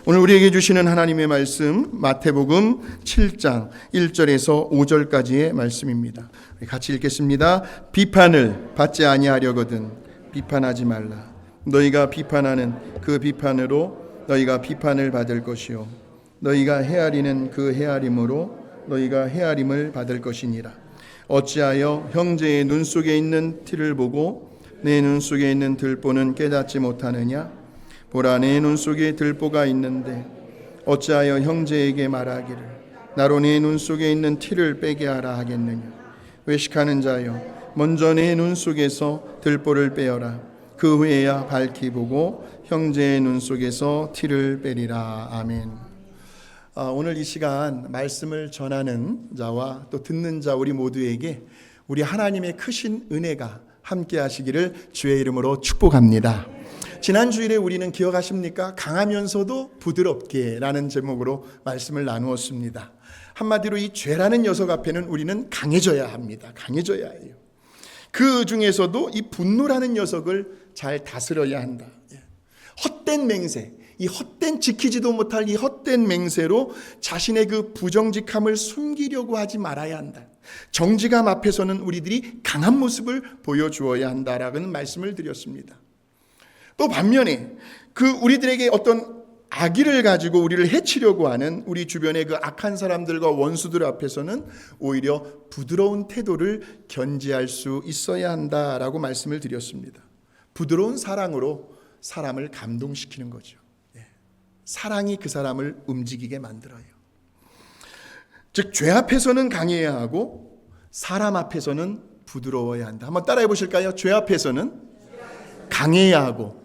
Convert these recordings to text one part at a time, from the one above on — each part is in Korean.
오늘 우리에게 주시는 하나님의 말씀 마태복음 7장 1절에서 5절까지의 말씀입니다. 같이 읽겠습니다. 비판을 받지 아니하려거든 비판하지 말라. 너희가 비판하는 그 비판으로 너희가 비판을 받을 것이요 너희가 헤아리는 그 헤아림으로 너희가 헤아림을 받을 것이니라. 어찌하여 형제의 눈 속에 있는 티를 보고 내 눈 속에 있는 들보는 깨닫지 못하느냐? 보라, 내 눈 속에 들보가 있는데 어찌하여 형제에게 말하기를 나로 내 눈 속에 있는 티를 빼게 하라 하겠느냐? 외식하는 자여, 먼저 내 눈 속에서 들보를 빼어라. 그 후에야 밝히 보고 형제의 눈 속에서 티를 빼리라. 아멘. 오늘 이 시간 말씀을 전하는 자와 또 듣는 자 우리 모두에게 우리 하나님의 크신 은혜가 함께 하시기를 주의 이름으로 축복합니다. 지난 주일에 우리는 기억하십니까? 강하면서도 부드럽게 라는 제목으로 말씀을 나누었습니다. 한마디로 이 죄라는 녀석 앞에는 우리는 강해져야 합니다. 강해져야 해요. 그 중에서도 이 분노라는 녀석을 잘 다스려야 한다. 헛된 맹세, 이 헛된 지키지도 못할 이 헛된 맹세로 자신의 그 부정직함을 숨기려고 하지 말아야 한다. 정직함 앞에서는 우리들이 강한 모습을 보여주어야 한다라는 말씀을 드렸습니다. 또 반면에 그 우리들에게 어떤 악의를 가지고 우리를 해치려고 하는 우리 주변의 그 악한 사람들과 원수들 앞에서는 오히려 부드러운 태도를 견지할 수 있어야 한다라고 말씀을 드렸습니다. 부드러운 사랑으로 사람을 감동시키는 거죠. 사랑이 그 사람을 움직이게 만들어요. 즉, 죄 앞에서는 강해야 하고 사람 앞에서는 부드러워야 한다. 한번 따라해 보실까요? 죄 앞에서는 강해야 하고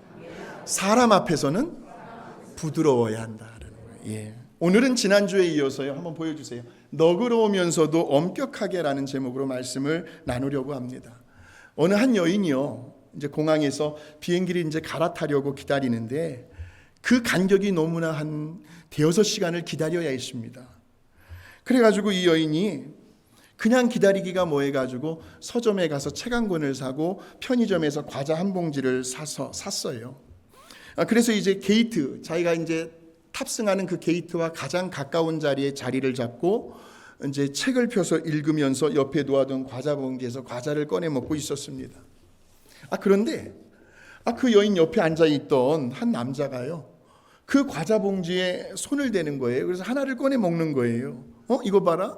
사람 앞에서는 부드러워야 한다는 거예요. 오늘은 지난주에 이어서요. 한번 보여주세요. 너그러우면서도 엄격하게라는 제목으로 말씀을 나누려고 합니다. 어느 한 여인이요, 이제 공항에서 비행기를 이제 갈아타려고 기다리는데 그 간격이 너무나 한 대여섯 시간을 기다려야 했습니다. 그래가지고 이 여인이 그냥 기다리기가 뭐해가지고 서점에 가서 책 한 권을 사고 편의점에서 과자 한 봉지를 샀어요. 그래서 이제 게이트, 자기가 이제 탑승하는 그 게이트와 가장 가까운 자리에 자리를 잡고 이제 책을 펴서 읽으면서 옆에 놓아둔 과자 봉지에서 과자를 꺼내 먹고 있었습니다. 그런데 그 여인 옆에 앉아 있던 한 남자가요, 그 과자 봉지에 손을 대는 거예요. 그래서 하나를 꺼내 먹는 거예요. 이거 봐라.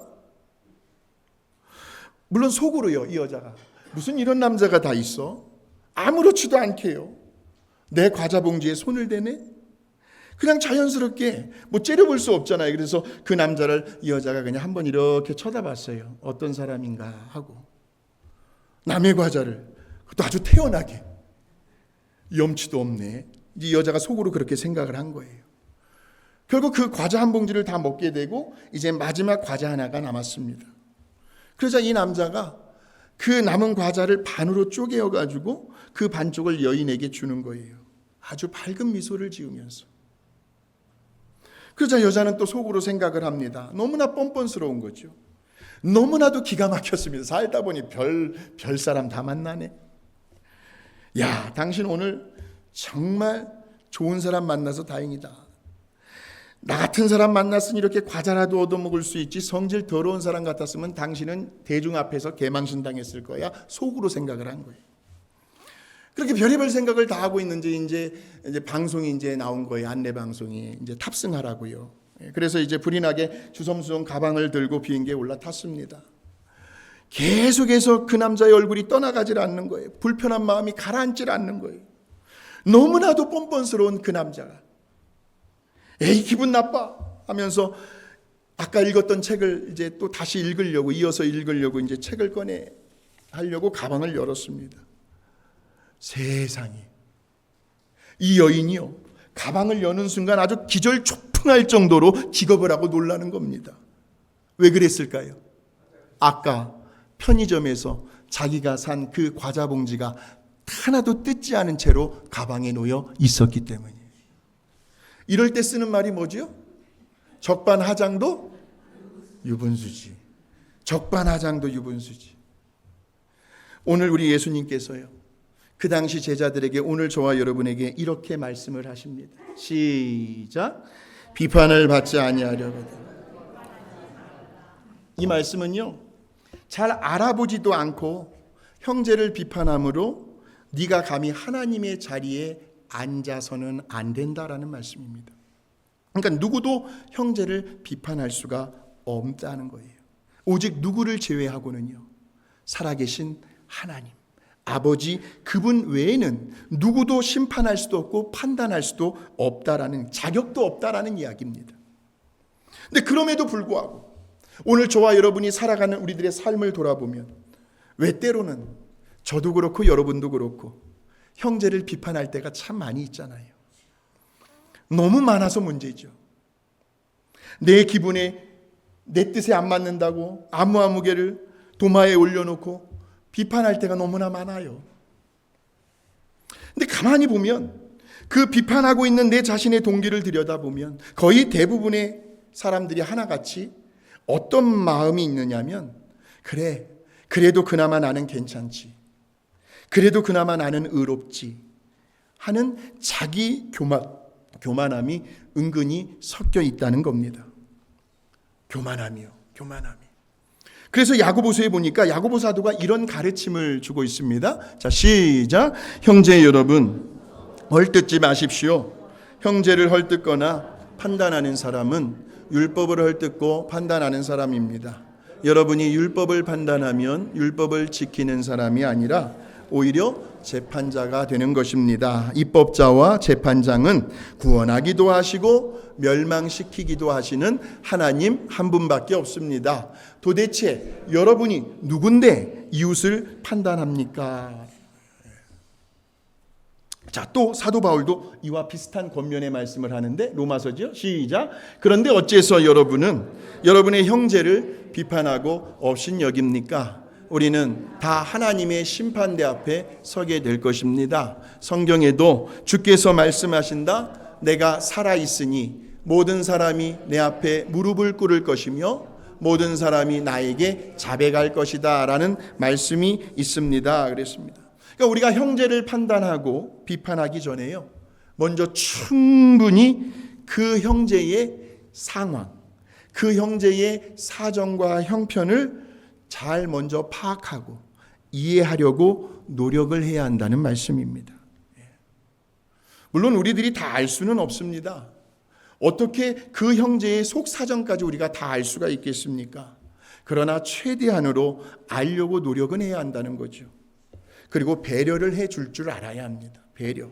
물론 속으로요, 이 여자가 무슨 이런 남자가 다 있어? 아무렇지도 않게요. 내 과자 봉지에 손을 대네? 그냥 자연스럽게 뭐 째려볼 수 없잖아요. 그래서 그 남자를 이 여자가 그냥 한번 이렇게 쳐다봤어요. 어떤 사람인가 하고. 남의 과자를, 그것도 아주 태연하게. 염치도 없네. 이 여자가 속으로 그렇게 생각을 한 거예요. 결국 그 과자 한 봉지를 다 먹게 되고 이제 마지막 과자 하나가 남았습니다. 그러자 이 남자가 그 남은 과자를 반으로 쪼개어가지고 그 반쪽을 여인에게 주는 거예요. 아주 밝은 미소를 지으면서. 그러자 여자는 또 속으로 생각을 합니다. 너무나 뻔뻔스러운 거죠. 너무나도 기가 막혔습니다. 살다 보니 별 사람 다 만나네. 야, 당신 오늘 정말 좋은 사람 만나서 다행이다. 나 같은 사람 만났으니 이렇게 과자라도 얻어먹을 수 있지, 성질 더러운 사람 같았으면 당신은 대중 앞에서 개망신 당했을 거야. 속으로 생각을 한 거예요. 그렇게 별의별 생각을 다 하고 있는데 이제 방송이 이제 나온 거예요. 안내 방송이 이제 탑승하라고요. 그래서 이제 불이 나게 주섬주섬 가방을 들고 비행기에 올라탔습니다. 계속해서 그 남자의 얼굴이 떠나가질 않는 거예요. 불편한 마음이 가라앉질 않는 거예요. 너무나도 뻔뻔스러운 그 남자가 에이, 기분 나빠 하면서 아까 읽었던 책을 이제 또 다시 읽으려고, 이어서 읽으려고 이제 책을 꺼내 하려고 가방을 열었습니다. 세상에, 이 여인이요, 가방을 여는 순간 아주 기절초풍할 정도로 기겁을 하고 놀라는 겁니다. 왜 그랬을까요? 아까 편의점에서 자기가 산 그 과자 봉지가 하나도 뜯지 않은 채로 가방에 놓여 있었기 때문이에요. 이럴 때 쓰는 말이 뭐죠? 적반하장도 유분수지. 적반하장도 유분수지. 오늘 우리 예수님께서요, 그 당시 제자들에게, 오늘 저와 여러분에게 이렇게 말씀을 하십니다. 시작. 비판을 받지 아니하려거든. 이 말씀은요, 잘 알아보지도 않고 형제를 비판함으로 네가 감히 하나님의 자리에 앉아서는 안 된다라는 말씀입니다. 그러니까 누구도 형제를 비판할 수가 없다는 거예요. 오직 누구를 제외하고는요, 살아계신 하나님, 아버지, 그분 외에는 누구도 심판할 수도 없고 판단할 수도 없다라는, 자격도 없다라는 이야기입니다. 근데 그럼에도 불구하고 오늘 저와 여러분이 살아가는 우리들의 삶을 돌아보면 왜 때로는 저도 그렇고 여러분도 그렇고 형제를 비판할 때가 참 많이 있잖아요. 너무 많아서 문제죠. 내 기분에, 내 뜻에 안 맞는다고 아무개를 도마에 올려놓고 비판할 때가 너무나 많아요. 근데 가만히 보면 그 비판하고 있는 내 자신의 동기를 들여다보면 거의 대부분의 사람들이 하나같이 어떤 마음이 있느냐면, 그래, 그래도 그나마 나는 괜찮지, 그래도 그나마 나는 의롭지 하는 자기 교만함이 은근히 섞여 있다는 겁니다. 교만함이요, 교만함이. 그래서 야고보서에 보니까 야고보 사도가 이런 가르침을 주고 있습니다. 자, 시작. 형제 여러분, 헐뜯지 마십시오. 형제를 헐뜯거나 판단하는 사람은 율법을 헐뜯고 판단하는 사람입니다. 여러분이 율법을 판단하면 율법을 지키는 사람이 아니라 오히려 재판자가 되는 것입니다. 입법자와 재판장은 구원하기도 하시고 멸망시키기도 하시는 하나님 한 분밖에 없습니다. 도대체 여러분이 누군데 이웃을 판단합니까? 자, 또 사도 바울도 이와 비슷한 권면의 말씀을 하는데, 로마서죠. 시작. 그런데 어째서 여러분은 여러분의 형제를 비판하고 업신여깁니까? 우리는 다 하나님의 심판대 앞에 서게 될 것입니다. 성경에도 주께서 말씀하신다. 내가 살아있으니 모든 사람이 내 앞에 무릎을 꿇을 것이며 모든 사람이 나에게 자백할 것이다 라는 말씀이 있습니다. 그랬습니다. 그러니까 우리가 형제를 판단하고 비판하기 전에요, 먼저 충분히 그 형제의 상황, 그 형제의 사정과 형편을 잘 먼저 파악하고 이해하려고 노력을 해야 한다는 말씀입니다. 물론 우리들이 다 알 수는 없습니다. 어떻게 그 형제의 속 사정까지 우리가 다 알 수가 있겠습니까? 그러나 최대한으로 알려고 노력은 해야 한다는 거죠. 그리고 배려를 해줄 줄 알아야 합니다. 배려.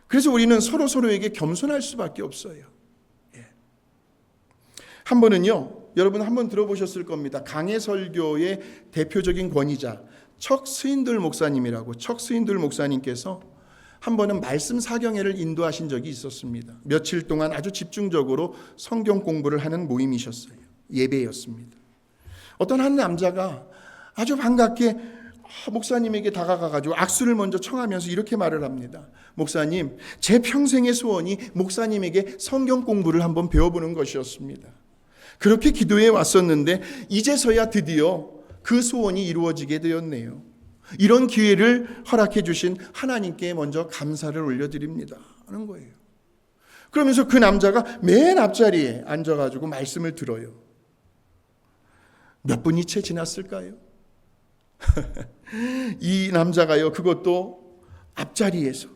그래서 우리는 서로에게 겸손할 수밖에 없어요. 한 번은요, 여러분 한번 들어보셨을 겁니다. 강해설교의 대표적인 권위자 척 스윈들 목사님이라고, 척 스윈들 목사님께서 한 번은 말씀 사경회를 인도하신 적이 있었습니다. 며칠 동안 아주 집중적으로 성경 공부를 하는 모임이셨어요. 예배였습니다. 어떤 한 남자가 아주 반갑게 목사님에게 다가가가지고 악수를 먼저 청하면서 이렇게 말을 합니다. 목사님, 제 평생의 소원이 목사님에게 성경 공부를 한번 배워보는 것이었습니다. 그렇게 기도해 왔었는데 이제서야 드디어 그 소원이 이루어지게 되었네요. 이런 기회를 허락해 주신 하나님께 먼저 감사를 올려드립니다 하는 거예요. 그러면서 그 남자가 맨 앞자리에 앉아가지고 말씀을 들어요. 몇 분이 채 지났을까요? 이 남자가요, 그것도 앞자리에서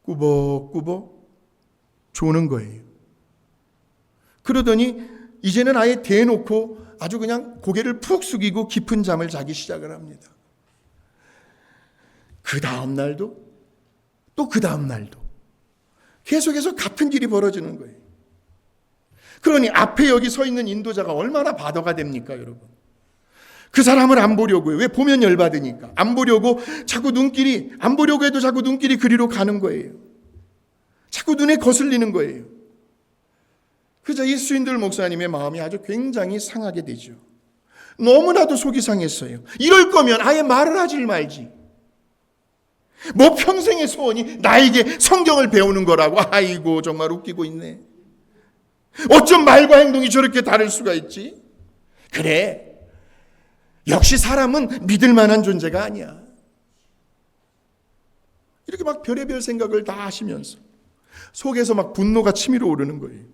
꾸벅꾸벅 조는 거예요. 그러더니 이제는 아예 대놓고 아주 그냥 고개를 푹 숙이고 깊은 잠을 자기 시작을 합니다. 그 다음 날도 또 그 다음 날도 계속해서 같은 일이 벌어지는 거예요. 그러니 앞에 여기 서 있는 인도자가 얼마나 바더가 됩니까, 여러분? 그 사람을 안 보려고요. 왜? 보면 열받으니까. 안 보려고 자꾸 눈길이, 안 보려고 해도 자꾸 눈길이 그리로 가는 거예요. 자꾸 눈에 거슬리는 거예요. 그저 이 스윈들 목사님의 마음이 아주 굉장히 상하게 되죠. 너무나도 속이 상했어요. 이럴 거면 아예 말을 하지 말지. 뭐 평생의 소원이 나에게 성경을 배우는 거라고. 아이고, 정말 웃기고 있네. 어쩜 말과 행동이 저렇게 다를 수가 있지? 그래, 역시 사람은 믿을 만한 존재가 아니야. 이렇게 막 별의별 생각을 다 하시면서 속에서 막 분노가 치밀어 오르는 거예요.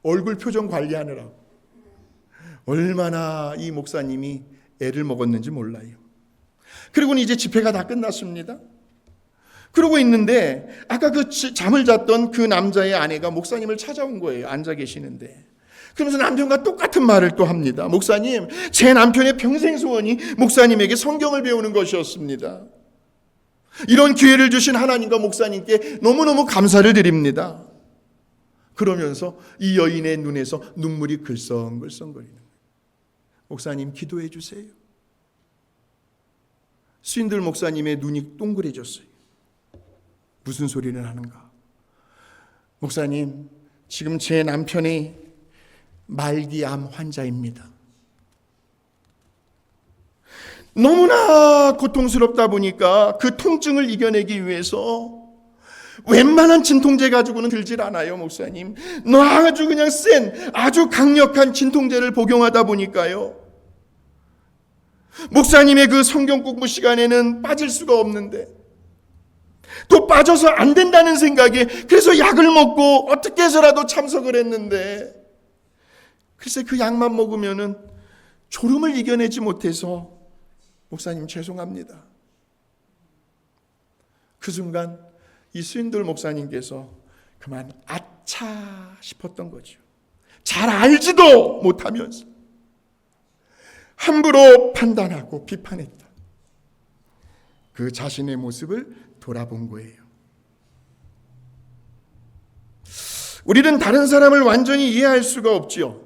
얼굴 표정 관리하느라 얼마나 이 목사님이 애를 먹었는지 몰라요. 그리고는 이제 집회가 다 끝났습니다. 그러고 있는데 아까 그 잠을 잤던 그 남자의 아내가 목사님을 찾아온 거예요. 앉아 계시는데. 그러면서 남편과 똑같은 말을 또 합니다. 목사님, 제 남편의 평생 소원이 목사님에게 성경을 배우는 것이었습니다. 이런 기회를 주신 하나님과 목사님께 너무너무 감사를 드립니다. 그러면서 이 여인의 눈에서 눈물이 글썽글썽거리는 거예요. 목사님, 기도해 주세요. 스윈들 목사님의 눈이 동그래졌어요. 무슨 소리를 하는가? 목사님, 지금 제 남편이 말기암 환자입니다. 너무나 고통스럽다 보니까 그 통증을 이겨내기 위해서 웬만한 진통제 가지고는 들질 않아요, 목사님. 아주 그냥 센, 아주 강력한 진통제를 복용하다 보니까요. 목사님의 그 성경 공부 시간에는 빠질 수가 없는데 또 빠져서 안 된다는 생각에 그래서 약을 먹고 어떻게 해서라도 참석을 했는데 글쎄 그 약만 먹으면은 졸음을 이겨내지 못해서 목사님 죄송합니다. 그 순간 이 스윈들 목사님께서 그만 아차 싶었던 거죠. 잘 알지도 못하면서 함부로 판단하고 비판했다. 그 자신의 모습을 돌아본 거예요. 우리는 다른 사람을 완전히 이해할 수가 없지요.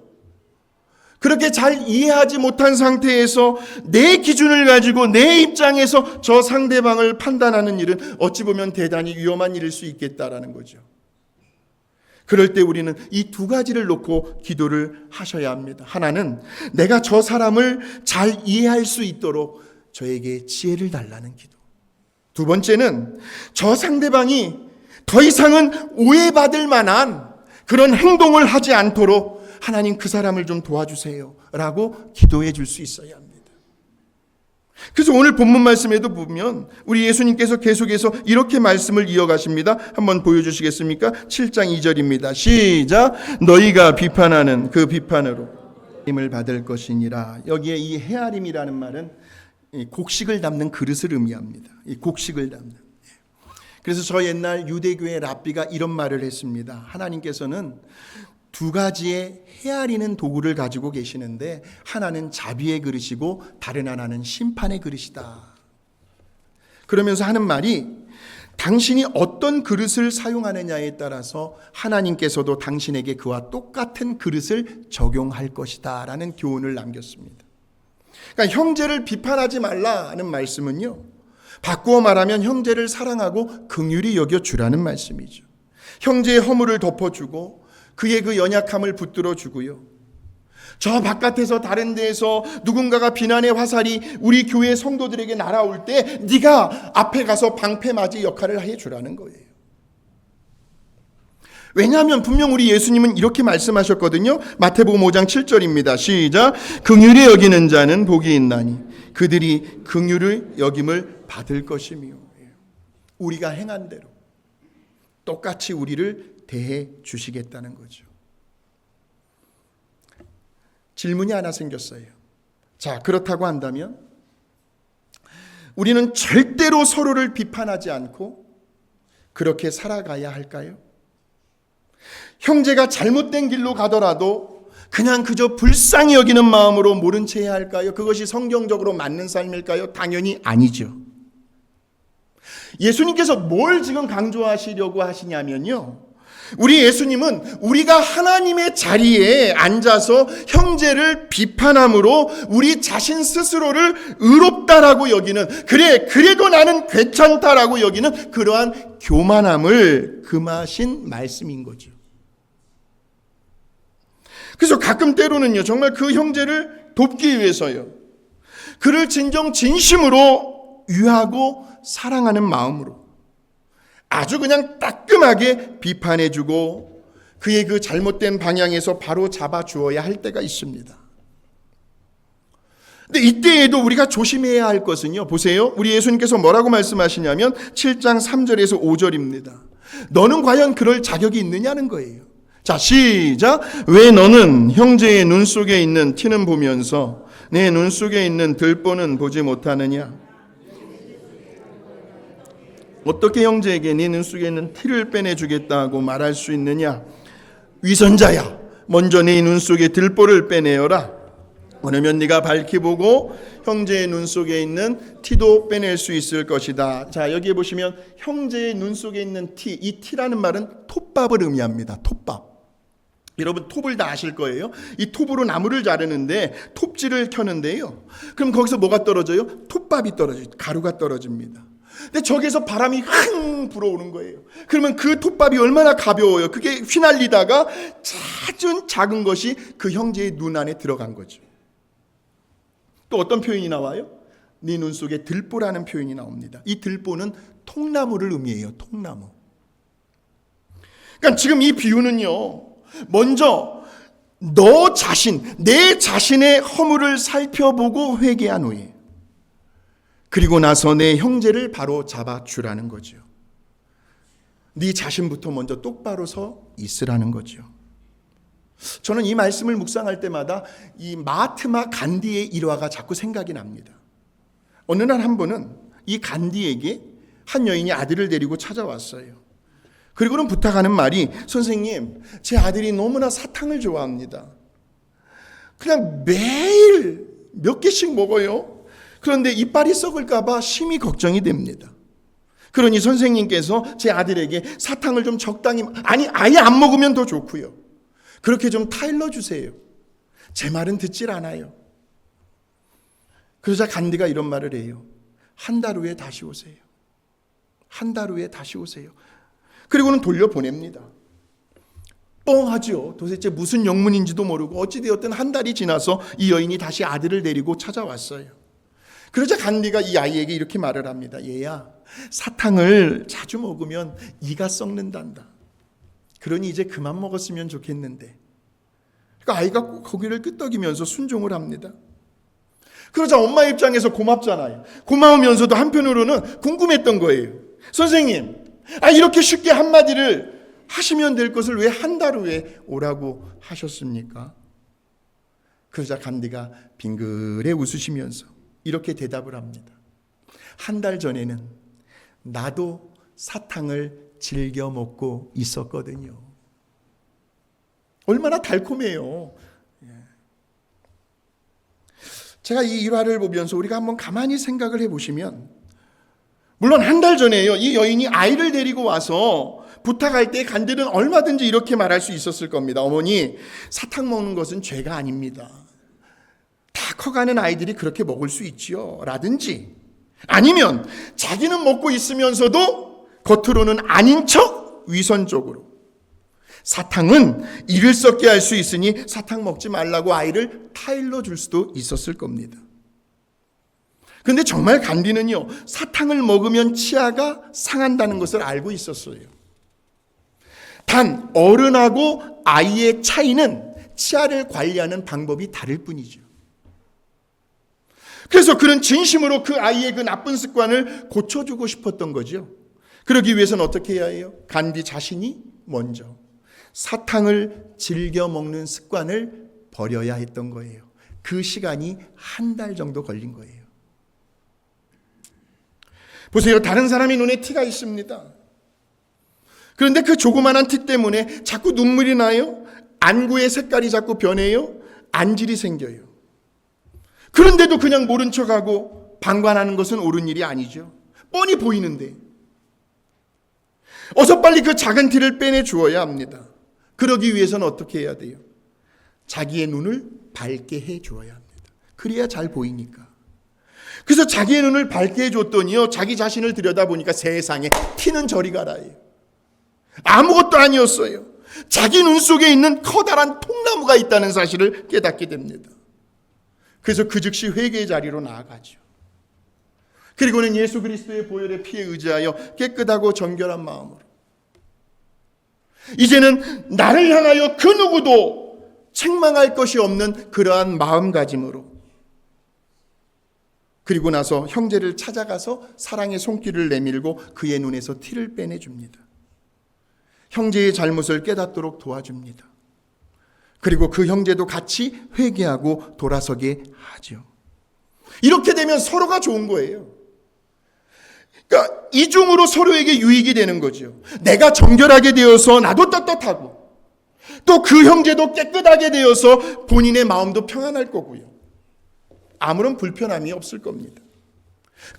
그렇게 잘 이해하지 못한 상태에서 내 기준을 가지고 내 입장에서 저 상대방을 판단하는 일은 어찌 보면 대단히 위험한 일일 수 있겠다라는 거죠. 그럴 때 우리는 이 두 가지를 놓고 기도를 하셔야 합니다. 하나는 내가 저 사람을 잘 이해할 수 있도록 저에게 지혜를 달라는 기도. 두 번째는 저 상대방이 더 이상은 오해받을 만한 그런 행동을 하지 않도록 하나님 그 사람을 좀 도와주세요 라고 기도해 줄 수 있어야 합니다. 그래서 오늘 본문 말씀에도 보면 우리 예수님께서 계속해서 이렇게 말씀을 이어가십니다. 한번 보여주시겠습니까? 7장 2절입니다. 시작. 너희가 비판하는 그 비판으로 힘을 받을 것이니라. 여기에 이 헤아림이라는 말은 곡식을 담는 그릇을 의미합니다. 이 곡식을 담는. 그래서 저 옛날 유대교의 랍비가 이런 말을 했습니다. 하나님께서는 두 가지의 헤아리는 도구를 가지고 계시는데 하나는 자비의 그릇이고 다른 하나는 심판의 그릇이다. 그러면서 하는 말이 당신이 어떤 그릇을 사용하느냐에 따라서 하나님께서도 당신에게 그와 똑같은 그릇을 적용할 것이다 라는 교훈을 남겼습니다. 그러니까 형제를 비판하지 말라는 말씀은요, 바꾸어 말하면 형제를 사랑하고 긍휼히 여겨주라는 말씀이죠. 형제의 허물을 덮어주고 그의 그 연약함을 붙들어 주고요. 저 바깥에서 다른 데에서 누군가가 비난의 화살이 우리 교회 성도들에게 날아올 때 네가 앞에 가서 방패맞이 역할을 해주라는 거예요. 왜냐하면 분명 우리 예수님은 이렇게 말씀하셨거든요. 마태복음 5장 7절입니다. 시작. 긍휼히 여기는 자는 복이 있나니 그들이 긍휼을 여김을 받을 것이며. 우리가 행한 대로 똑같이 우리를 대해 주시겠다는 거죠. 질문이 하나 생겼어요. 자, 그렇다고 한다면 우리는 절대로 서로를 비판하지 않고 그렇게 살아가야 할까요? 형제가 잘못된 길로 가더라도 그냥 그저 불쌍히 여기는 마음으로 모른 채 해야 할까요? 그것이 성경적으로 맞는 삶일까요? 당연히 아니죠. 예수님께서 뭘 지금 강조하시려고 하시냐면요, 우리 예수님은 우리가 하나님의 자리에 앉아서 형제를 비판함으로 우리 자신 스스로를 의롭다라고 여기는, 그래도 나는 괜찮다라고 여기는 그러한 교만함을 금하신 말씀인 거죠. 그래서 가끔 때로는요, 정말 그 형제를 돕기 위해서요, 그를 진심으로 위하고 사랑하는 마음으로 아주 그냥 따끔하게 비판해주고 그의 그 잘못된 방향에서 바로 잡아주어야 할 때가 있습니다. 근데 이때에도 우리가 조심해야 할 것은요, 보세요. 우리 예수님께서 뭐라고 말씀하시냐면 7장 3절에서 5절입니다. 너는 과연 그럴 자격이 있느냐는 거예요. 자, 시작. 왜 너는 형제의 눈 속에 있는 티는 보면서 내 눈 속에 있는 들보는 보지 못하느냐? 어떻게 형제에게 네 눈 속에 있는 티를 빼내주겠다고 말할 수 있느냐? 위선자야, 먼저 네 눈 속에 들보를 빼내어라. 그러면 네가 밝히 보고 형제의 눈 속에 있는 티도 빼낼 수 있을 것이다. 자, 여기에 보시면 형제의 눈 속에 있는 티, 이 티라는 말은 톱밥을 의미합니다. 톱밥. 여러분 톱을 다 아실 거예요. 이 톱으로 나무를 자르는데 톱질을 켜는데요. 그럼 거기서 뭐가 떨어져요? 톱밥이 떨어져요. 가루가 떨어집니다. 근데 저기서 바람이 흥 불어오는 거예요. 그러면 그 톱밥이 얼마나 가벼워요. 그게 휘날리다가 작은 것이 그 형제의 눈 안에 들어간 거죠. 또 어떤 표현이 나와요? 네 눈 속에 들보라는 표현이 나옵니다. 이 들보는 통나무를 의미해요. 통나무. 그러니까 지금 이 비유는요, 먼저 너 자신, 내 자신의 허물을 살펴보고 회개한 후에 그리고 나서 내 형제를 바로 잡아주라는 거죠. 네 자신부터 먼저 똑바로 서 있으라는 거죠. 저는 이 말씀을 묵상할 때마다 이 마하트마 간디의 일화가 자꾸 생각이 납니다. 어느 날 한 번은 이 간디에게 한 여인이 아들을 데리고 찾아왔어요. 그리고는 부탁하는 말이, 선생님, 제 아들이 너무나 사탕을 좋아합니다. 그냥 매일 몇 개씩 먹어요. 그런데 이빨이 썩을까 봐 심히 걱정이 됩니다. 그러니 선생님께서 제 아들에게 사탕을 좀 적당히, 아니 아예 안 먹으면 더 좋고요. 그렇게 좀 타일러 주세요. 제 말은 듣질 않아요. 그러자 간디가 이런 말을 해요. 한 달 후에 다시 오세요. 한 달 후에 다시 오세요. 그리고는 돌려보냅니다. 뻥하죠. 도대체 무슨 영문인지도 모르고 어찌되었든 한 달이 지나서 이 여인이 다시 아들을 데리고 찾아왔어요. 그러자 간디가 이 아이에게 이렇게 말을 합니다. 얘야, 사탕을 자주 먹으면 이가 썩는단다. 그러니 이제 그만 먹었으면 좋겠는데. 그러니까 아이가 고개를 끄덕이면서 순종을 합니다. 그러자 엄마 입장에서 고맙잖아요. 고마우면서도 한편으로는 궁금했던 거예요. 선생님, 이렇게 쉽게 한마디를 하시면 될 것을 왜 한 달 후에 오라고 하셨습니까? 그러자 간디가 빙그레 웃으시면서 이렇게 대답을 합니다. 한 달 전에는 나도 사탕을 즐겨 먹고 있었거든요. 얼마나 달콤해요. 제가 이 일화를 보면서 우리가 한번 가만히 생각을 해보시면, 물론 한 달 전에요, 이 여인이 아이를 데리고 와서 부탁할 때 간디는 얼마든지 이렇게 말할 수 있었을 겁니다. 어머니, 사탕 먹는 것은 죄가 아닙니다. 다 커가는 아이들이 그렇게 먹을 수 있지요. 라든지, 아니면 자기는 먹고 있으면서도 겉으로는 아닌 척 위선적으로 사탕은 이를 썩게 할 수 있으니 사탕 먹지 말라고 아이를 타일러 줄 수도 있었을 겁니다. 그런데 정말 간디는요, 사탕을 먹으면 치아가 상한다는 것을 알고 있었어요. 단 어른하고 아이의 차이는 치아를 관리하는 방법이 다를 뿐이죠. 그래서 그는 진심으로 그 아이의 그 나쁜 습관을 고쳐주고 싶었던 거죠. 그러기 위해서는 어떻게 해야 해요? 간디 자신이 먼저 사탕을 즐겨 먹는 습관을 버려야 했던 거예요. 그 시간이 한 달 정도 걸린 거예요. 보세요. 다른 사람의 눈에 티가 있습니다. 그런데 그 조그만한 티 때문에 자꾸 눈물이 나요. 안구의 색깔이 자꾸 변해요. 안질이 생겨요. 그런데도 그냥 모른 척하고 방관하는 것은 옳은 일이 아니죠. 뻔히 보이는데. 어서 빨리 그 작은 티를 빼내 주어야 합니다. 그러기 위해서는 어떻게 해야 돼요? 자기의 눈을 밝게 해 주어야 합니다. 그래야 잘 보이니까. 그래서 자기의 눈을 밝게 해줬더니요, 자기 자신을 들여다보니까 세상에 티는 저리 가라예요. 아무것도 아니었어요. 자기 눈 속에 있는 커다란 통나무가 있다는 사실을 깨닫게 됩니다. 그래서 그 즉시 회개의 자리로 나아가죠. 그리고는 예수 그리스도의 보혈의 피에 의지하여 깨끗하고 정결한 마음으로 이제는 나를 향하여 그 누구도 책망할 것이 없는 그러한 마음가짐으로, 그리고 나서 형제를 찾아가서 사랑의 손길을 내밀고 그의 눈에서 티를 빼내줍니다. 형제의 잘못을 깨닫도록 도와줍니다. 그리고 그 형제도 같이 회개하고 돌아서게 하죠. 이렇게 되면 서로가 좋은 거예요. 그러니까 이중으로 서로에게 유익이 되는 거죠. 내가 정결하게 되어서 나도 떳떳하고, 또 그 형제도 깨끗하게 되어서 본인의 마음도 평안할 거고요. 아무런 불편함이 없을 겁니다.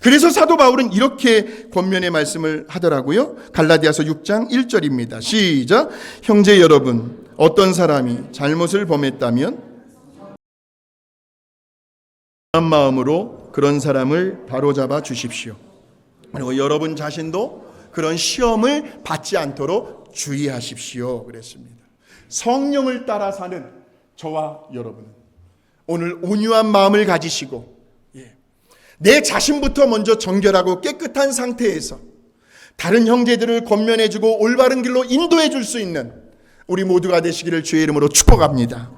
그래서 사도 바울은 이렇게 권면의 말씀을 하더라고요. 갈라디아서 6장 1절입니다. 시작. 형제 여러분, 어떤 사람이 잘못을 범했다면 한 마음으로 그런 사람을 바로잡아 주십시오. 그리고 여러분 자신도 그런 시험을 받지 않도록 주의하십시오. 그랬습니다. 성령을 따라 사는 저와 여러분은 오늘 온유한 마음을 가지시고, 내 자신부터 먼저 정결하고 깨끗한 상태에서 다른 형제들을 권면해주고 올바른 길로 인도해 줄 수 있는 우리 모두가 되시기를 주의 이름으로 축복합니다.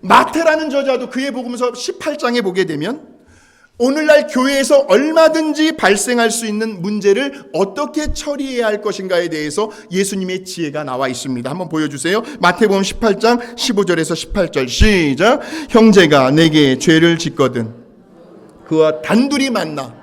마태라는 저자도 그의 복음서 18장에 보게 되면 오늘날 교회에서 얼마든지 발생할 수 있는 문제를 어떻게 처리해야 할 것인가에 대해서 예수님의 지혜가 나와 있습니다. 한번 보여주세요. 마태복음 18장 15절에서 18절 시작. 형제가 내게 죄를 짓거든 그와 단둘이 만나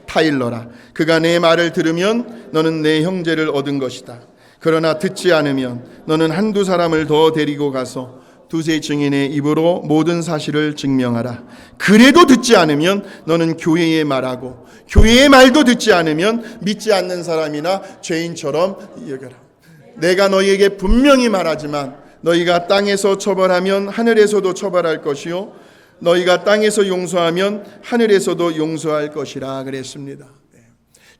타일러라. 그가 내 말을 들으면 너는 내 형제를 얻은 것이다. 그러나 듣지 않으면 너는 한두 사람을 더 데리고 가서 두세 증인의 입으로 모든 사실을 증명하라. 그래도 듣지 않으면 너는 교회에 말하고, 교회의 말도 듣지 않으면 믿지 않는 사람이나 죄인처럼 여겨라. 내가 너희에게 분명히 말하지만 너희가 땅에서 처벌하면 하늘에서도 처벌할 것이요 너희가 땅에서 용서하면 하늘에서도 용서할 것이라 그랬습니다.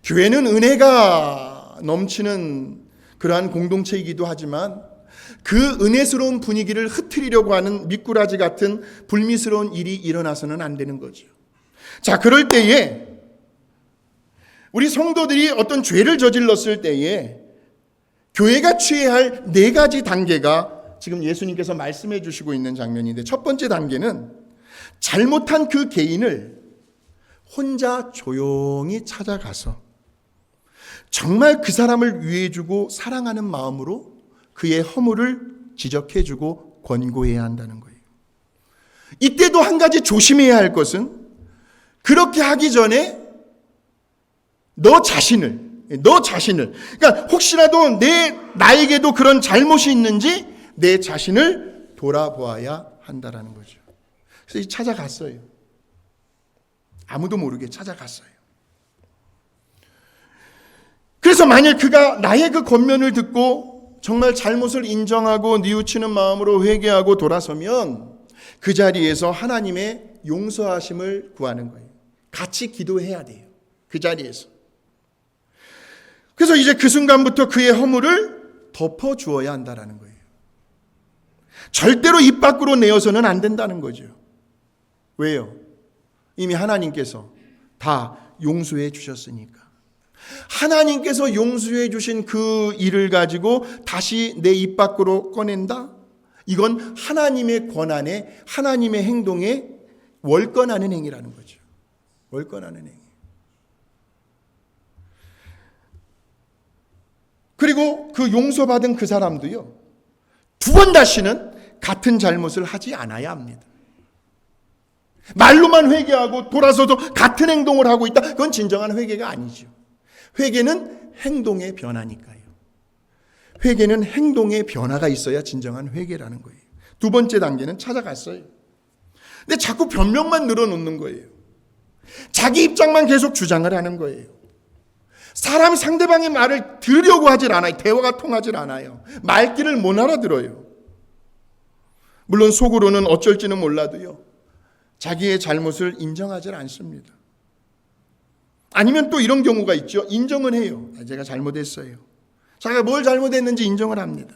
교회는 은혜가 넘치는 그러한 공동체이기도 하지만 그 은혜스러운 분위기를 흐트리려고 하는 미꾸라지 같은 불미스러운 일이 일어나서는 안 되는 거죠. 자, 그럴 때에 우리 성도들이 어떤 죄를 저질렀을 때에 교회가 취해야 할 4가지 단계가 지금 예수님께서 말씀해 주시고 있는 장면인데, 첫 번째 단계는 잘못한 그 개인을 혼자 조용히 찾아가서 정말 그 사람을 위해주고 사랑하는 마음으로 그의 허물을 지적해주고 권고해야 한다는 거예요. 이때도 한 가지 조심해야 할 것은, 그렇게 하기 전에 너 자신을 그러니까 혹시라도 나에게도 그런 잘못이 있는지 내 자신을 돌아보아야 한다라는 거죠. 그래서 찾아갔어요. 아무도 모르게 찾아갔어요. 그래서 만일 그가 나의 그 권면을 듣고 정말 잘못을 인정하고 뉘우치는 마음으로 회개하고 돌아서면 그 자리에서 하나님의 용서하심을 구하는 거예요. 같이 기도해야 돼요. 그 자리에서. 그래서 이제 그 순간부터 그의 허물을 덮어주어야 한다는 거예요. 절대로 입 밖으로 내어서는 안 된다는 거죠. 왜요? 이미 하나님께서 다 용서해 주셨으니까. 하나님께서 용서해 주신 그 일을 가지고 다시 내 입 밖으로 꺼낸다? 이건 하나님의 권한에, 하나님의 행동에 월권하는 행위라는 거죠. 월권하는 행위. 그리고 그 용서받은 그 사람도요, 2번 다시는 같은 잘못을 하지 않아야 합니다. 말로만 회개하고 돌아서도 같은 행동을 하고 있다? 그건 진정한 회개가 아니죠. 회개는 행동의 변화니까요. 회개는 행동의 변화가 있어야 진정한 회개라는 거예요. 2번째 단계는 찾아갔어요. 근데 자꾸 변명만 늘어놓는 거예요. 자기 입장만 계속 주장을 하는 거예요. 사람 상대방의 말을 들으려고 하질 않아요. 대화가 통하질 않아요. 말귀를 못 알아들어요. 물론 속으로는 어쩔지는 몰라도요, 자기의 잘못을 인정하지 않습니다. 아니면 또 이런 경우가 있죠. 인정은 해요. 제가 잘못했어요. 자기가 뭘 잘못했는지 인정을 합니다.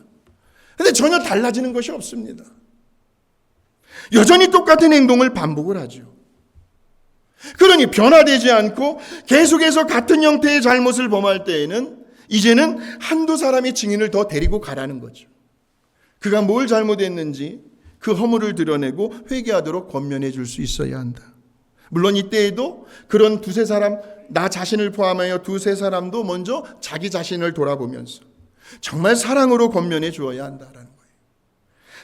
그런데 전혀 달라지는 것이 없습니다. 여전히 똑같은 행동을 반복을 하죠. 그러니 변화되지 않고 계속해서 같은 형태의 잘못을 범할 때에는 이제는 한두 사람의 증인을 더 데리고 가라는 거죠. 그가 뭘 잘못했는지 그 허물을 드러내고 회개하도록 권면해 줄 수 있어야 한다. 물론 이때에도 그런 2-3 사람, 나 자신을 포함하여 2-3 사람도 먼저 자기 자신을 돌아보면서, 정말 사랑으로 권면해 주어야 한다라는 거예요.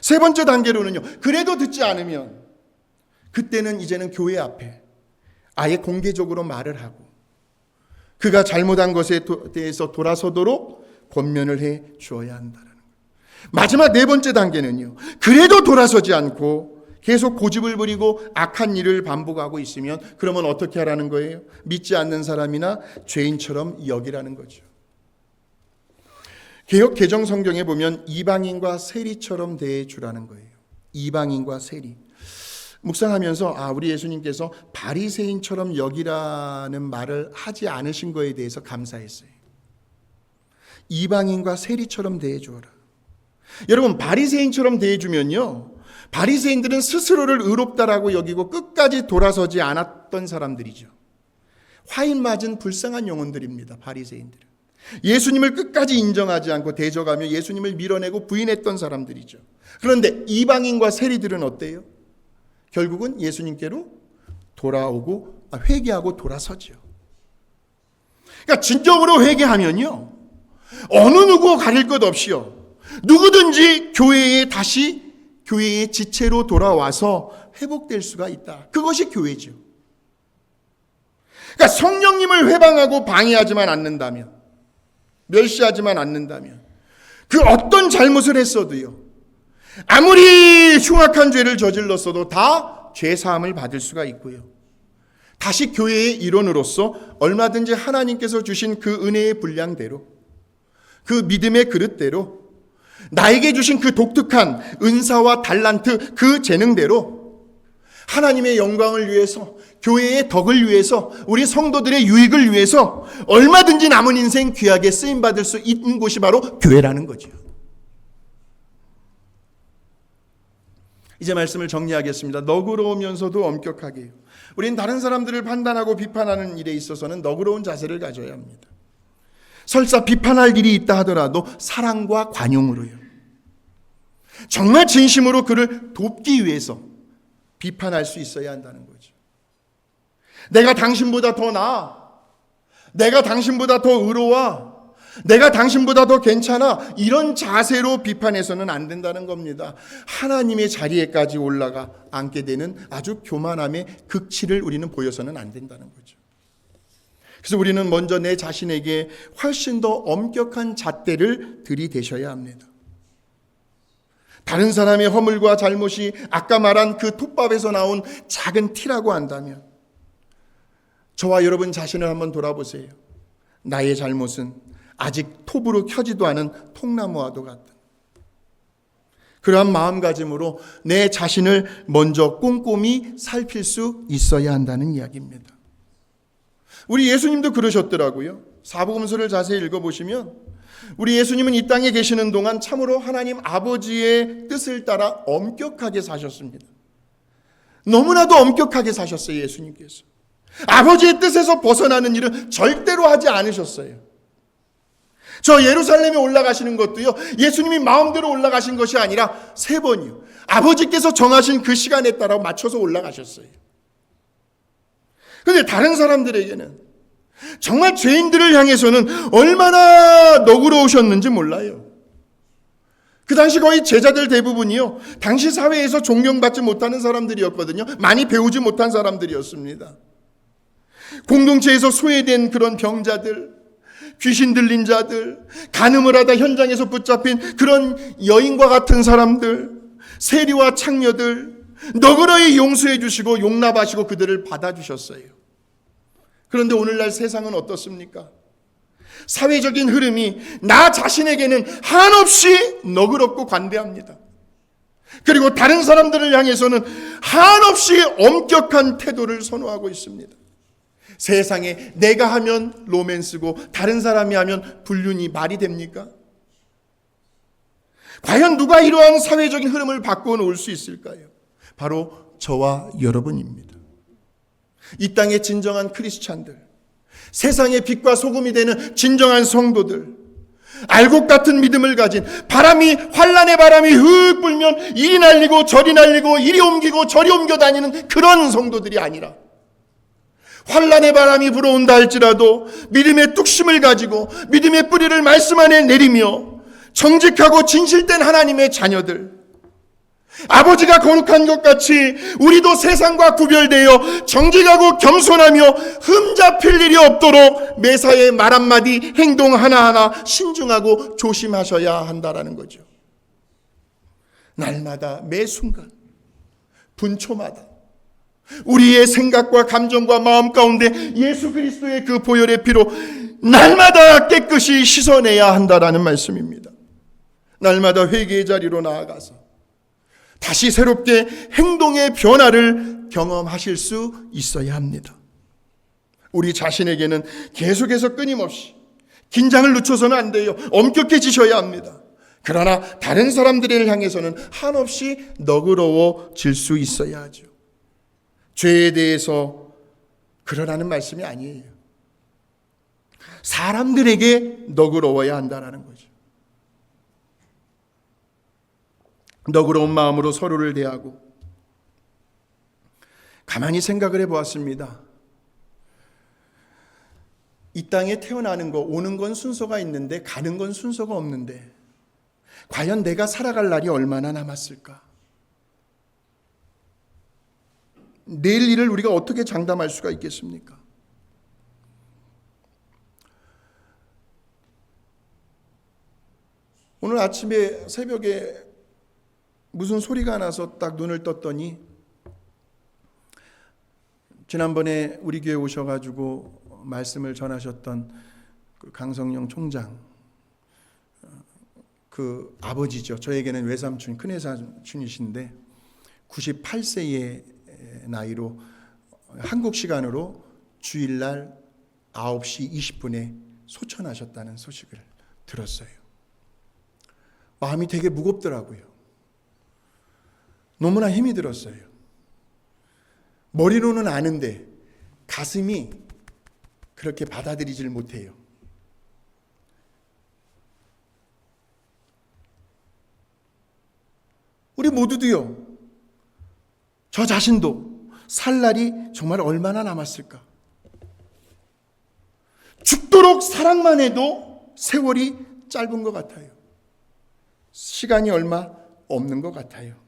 세 번째 단계로는요, 그래도 듣지 않으면 그때는 이제는 교회 앞에 아예 공개적으로 말을 하고 그가 잘못한 것에 대해서 돌아서도록 권면을 해 주어야 한다는 거예요. 마지막 네 번째 단계는요, 그래도 돌아서지 않고 계속 고집을 부리고 악한 일을 반복하고 있으면 그러면 어떻게 하라는 거예요? 믿지 않는 사람이나 죄인처럼 여기라는 거죠. 개역 개정 성경에 보면 이방인과 세리처럼 대해 주라는 거예요. 이방인과 세리. 묵상하면서 우리 예수님께서 바리새인처럼 여기라는 말을 하지 않으신 거에 대해서 감사했어요. 이방인과 세리처럼 대해 주어라. 여러분, 바리새인처럼 대해 주면요, 바리새인들은 스스로를 의롭다라고 여기고 끝까지 돌아서지 않았던 사람들이죠. 화인 맞은 불쌍한 영혼들입니다. 바리새인들은 예수님을 끝까지 인정하지 않고 대적하며 예수님을 밀어내고 부인했던 사람들이죠. 그런데 이방인과 세리들은 어때요? 결국은 예수님께로 돌아오고 회개하고 돌아서죠. 그러니까 진정으로 회개하면요, 어느 누구 가릴 것 없이요, 누구든지 교회의 지체로 돌아와서 회복될 수가 있다. 그것이 교회죠. 그러니까 성령님을 회방하고 방해하지만 않는다면, 멸시하지만 않는다면, 그 어떤 잘못을 했어도요, 아무리 흉악한 죄를 저질렀어도 다 죄사함을 받을 수가 있고요, 다시 교회의 일원으로서 얼마든지 하나님께서 주신 그 은혜의 분량대로, 그 믿음의 그릇대로, 나에게 주신 그 독특한 은사와 달란트, 그 재능대로 하나님의 영광을 위해서, 교회의 덕을 위해서, 우리 성도들의 유익을 위해서 얼마든지 남은 인생 귀하게 쓰임받을 수 있는 곳이 바로 교회라는 거죠. 이제 말씀을 정리하겠습니다. 너그러우면서도 엄격하게요. 우린 다른 사람들을 판단하고 비판하는 일에 있어서는 너그러운 자세를 가져야 합니다. 설사 비판할 일이 있다 하더라도 사랑과 관용으로요. 정말 진심으로 그를 돕기 위해서 비판할 수 있어야 한다는 거죠. 내가 당신보다 더 나아, 내가 당신보다 더 의로워, 내가 당신보다 더 괜찮아, 이런 자세로 비판해서는 안 된다는 겁니다. 하나님의 자리에까지 올라가 앉게 되는 아주 교만함의 극치를 우리는 보여서는 안 된다는 거죠. 그래서 우리는 먼저 내 자신에게 훨씬 더 엄격한 잣대를 들이대셔야 합니다. 다른 사람의 허물과 잘못이 아까 말한 그 톱밥에서 나온 작은 티라고 한다면 저와 여러분 자신을 한번 돌아보세요. 나의 잘못은 아직 톱으로 켜지도 않은 통나무와도 같다. 그러한 마음가짐으로 내 자신을 먼저 꼼꼼히 살필 수 있어야 한다는 이야기입니다. 우리 예수님도 그러셨더라고요. 사복음서를 자세히 읽어보시면 우리 예수님은 이 땅에 계시는 동안 참으로 하나님 아버지의 뜻을 따라 엄격하게 사셨습니다. 너무나도 엄격하게 사셨어요. 예수님께서 아버지의 뜻에서 벗어나는 일은 절대로 하지 않으셨어요. 저 예루살렘에 올라가시는 것도요, 예수님이 마음대로 올라가신 것이 아니라 3번이요, 아버지께서 정하신 그 시간에 따라 맞춰서 올라가셨어요. 그런데 다른 사람들에게는 정말 죄인들을 향해서는 얼마나 너그러우셨는지 몰라요. 그 당시 거의 제자들 대부분이요, 당시 사회에서 존경받지 못하는 사람들이었거든요. 많이 배우지 못한 사람들이었습니다. 공동체에서 소외된 그런 병자들, 귀신 들린 자들, 간음을 하다 현장에서 붙잡힌 그런 여인과 같은 사람들, 세리와 창녀들 너그러이 용서해 주시고 용납하시고 그들을 받아주셨어요. 그런데 오늘날 세상은 어떻습니까? 사회적인 흐름이 나 자신에게는 한없이 너그럽고 관대합니다. 그리고 다른 사람들을 향해서는 한없이 엄격한 태도를 선호하고 있습니다. 세상에 내가 하면 로맨스고 다른 사람이 하면 불륜이 말이 됩니까? 과연 누가 이러한 사회적인 흐름을 바꿔놓을 수 있을까요? 바로 저와 여러분입니다. 이 땅의 진정한 크리스찬들, 세상의 빛과 소금이 되는 진정한 성도들, 알곡 같은 믿음을 가진, 환란의 바람이 흙 불면 이리 날리고 저리 날리고 이리 옮기고 저리 옮겨 다니는 그런 성도들이 아니라, 환란의 바람이 불어온다 할지라도 믿음의 뚝심을 가지고 믿음의 뿌리를 말씀 안에 내리며 정직하고 진실된 하나님의 자녀들, 아버지가 거룩한 것 같이 우리도 세상과 구별되어 정직하고 겸손하며 흠잡힐 일이 없도록 매사에 말 한마디, 행동 하나하나 신중하고 조심하셔야 한다라는 거죠. 날마다 매 순간 분초마다 우리의 생각과 감정과 마음 가운데 예수 그리스도의 그 보혈의 피로 날마다 깨끗이 씻어내야 한다라는 말씀입니다. 날마다 회개의 자리로 나아가서 다시 새롭게 행동의 변화를 경험하실 수 있어야 합니다. 우리 자신에게는 계속해서 끊임없이 긴장을 늦춰서는 안 돼요. 엄격해지셔야 합니다. 그러나 다른 사람들을 향해서는 한없이 너그러워질 수 있어야 하죠. 죄에 대해서 그러라는 말씀이 아니에요. 사람들에게 너그러워야 한다는 거죠. 너그러운 마음으로 서로를 대하고, 가만히 생각을 해보았습니다. 이 땅에 태어나는 거, 오는 건 순서가 있는데 가는 건 순서가 없는데 과연 내가 살아갈 날이 얼마나 남았을까? 내일 일을 우리가 어떻게 장담할 수가 있겠습니까? 오늘 아침에 새벽에 무슨 소리가 나서 딱 눈을 떴더니 지난번에 우리 교회 오셔가지고 말씀을 전하셨던 그 강성영 총장, 그 아버지죠. 저에게는 외삼촌, 큰외삼촌이신데 98세의 나이로 한국 시간으로 주일날 9시 20분에 소천하셨다는 소식을 들었어요. 마음이 되게 무겁더라고요. 너무나 힘이 들었어요. 머리로는 아는데 가슴이 그렇게 받아들이질 못해요. 우리 모두도요, 저 자신도 살 날이 정말 얼마나 남았을까? 죽도록 사랑만 해도 세월이 짧은 것 같아요. 시간이 얼마 없는 것 같아요.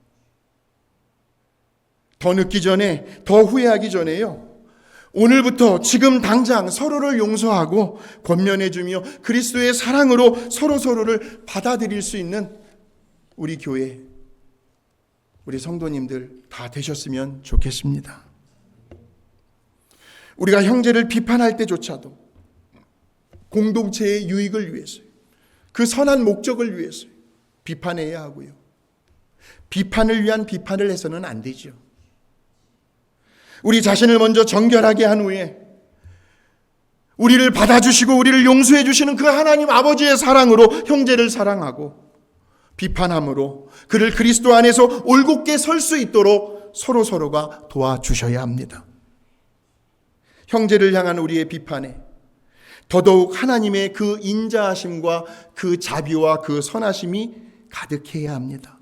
더 늦기 전에, 더 후회하기 전에요, 오늘부터 지금 당장 서로를 용서하고 권면해주며 그리스도의 사랑으로 서로를 받아들일 수 있는 우리 교회, 우리 성도님들 다 되셨으면 좋겠습니다. 우리가 형제를 비판할 때조차도 공동체의 유익을 위해서요, 그 선한 목적을 위해서요, 비판해야 하고요. 비판을 위한 비판을 해서는 안 되죠. 우리 자신을 먼저 정결하게 한 후에 우리를 받아주시고 우리를 용서해 주시는 그 하나님 아버지의 사랑으로 형제를 사랑하고 비판함으로 그를 그리스도 안에서 올곧게 설 수 있도록 서로가 도와주셔야 합니다. 형제를 향한 우리의 비판에 더더욱 하나님의 그 인자하심과 그 자비와 그 선하심이 가득해야 합니다.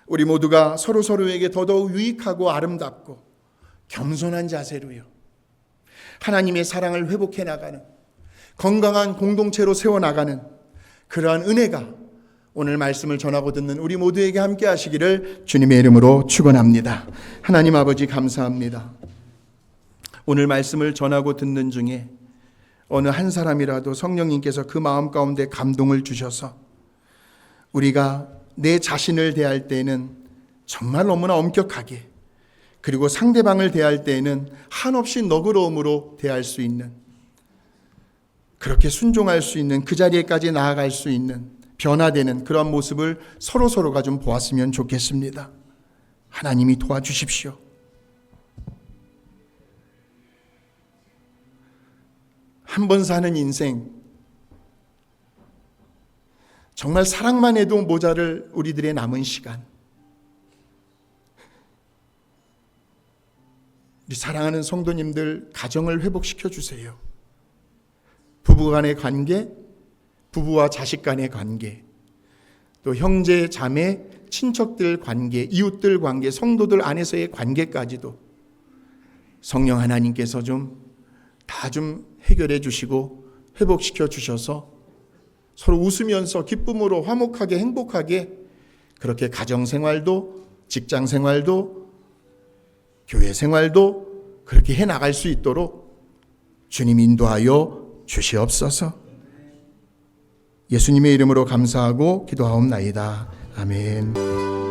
우리 모두가 서로에게 더더욱 유익하고 아름답고 겸손한 자세로요, 하나님의 사랑을 회복해 나가는 건강한 공동체로 세워나가는 그러한 은혜가 오늘 말씀을 전하고 듣는 우리 모두에게 함께 하시기를 주님의 이름으로 축원합니다. 하나님 아버지 감사합니다. 오늘 말씀을 전하고 듣는 중에 어느 한 사람이라도 성령님께서 그 마음 가운데 감동을 주셔서 우리가 내 자신을 대할 때에는 정말 너무나 엄격하게, 그리고 상대방을 대할 때에는 한없이 너그러움으로 대할 수 있는, 그렇게 순종할 수 있는, 그 자리에까지 나아갈 수 있는, 변화되는 그런 모습을 서로가 좀 보았으면 좋겠습니다. 하나님이 도와주십시오. 한 번 사는 인생, 정말 사랑만 해도 모자랄 우리들의 남은 시간, 우리 사랑하는 성도님들 가정을 회복시켜 주세요. 부부 간의 관계, 부부와 자식 간의 관계, 또 형제, 자매, 친척들 관계, 이웃들 관계, 성도들 안에서의 관계까지도 성령 하나님께서 다 해결해 주시고 회복시켜 주셔서 서로 웃으면서 기쁨으로 화목하게 행복하게 그렇게 가정생활도 직장생활도 교회생활도 그렇게 해나갈 수 있도록 주님 인도하여 주시옵소서. 예수님의 이름으로 감사하고 기도하옵나이다. 아멘.